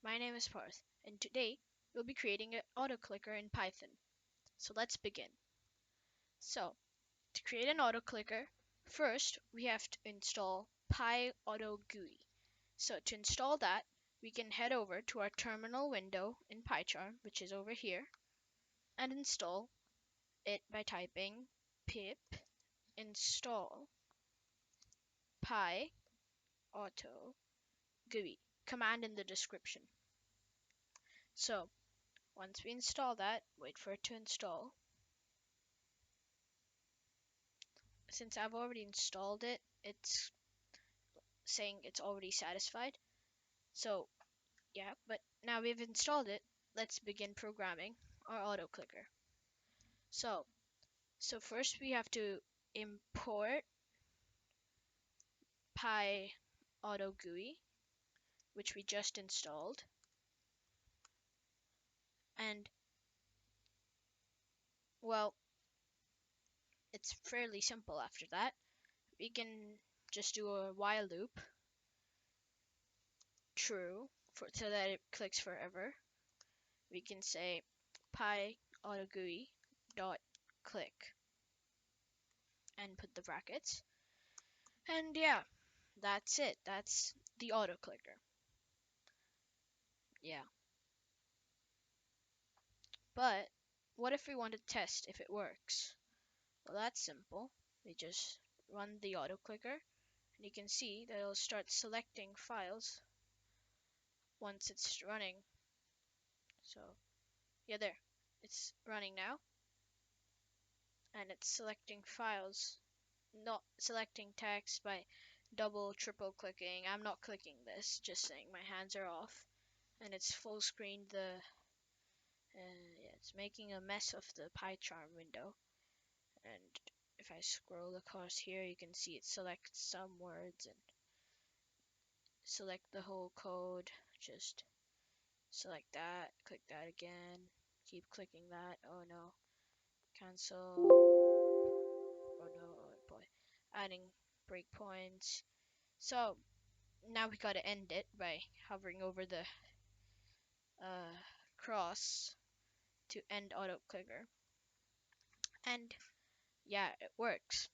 My name is Parth, and today we'll be creating an auto clicker in Python. So let's begin. So, to create an auto clicker, first we have to install Pyautogui. So to install that, we can head over to our terminal window in PyCharm, which is over here, and install it by typing pip install Pyautogui, command in the description. So once we install that, wait for it to install. Since I've already installed it, it's saying it's already satisfied. So yeah, but now we've installed it, let's begin programming our auto clicker. So first we have to import Pyautogui, which we just installed, and well, it's fairly simple after that. We can just do a while loop, true, so that it clicks forever. We can say Pyautogui dot click and put the brackets. And yeah, that's it. That's the auto clicker. Yeah. But what if we want to test if it works? Well, that's simple. We just run the auto clicker, and you can see that it'll start selecting files once it's running. So yeah, there. It's running now, and it's selecting files, not selecting text by double, triple clicking. I'm not clicking this, just saying my hands are off, and it's full screen the yeah, it's making a mess of the PyCharm window. And if I scroll across here, you can see it selects some words and select the whole code. Just select that, click that again, keep clicking that. Oh no, cancel. Oh no, oh boy, adding breakpoints. So now we gotta end it by hovering over the uh, cross to end auto clicker. And yeah, it works.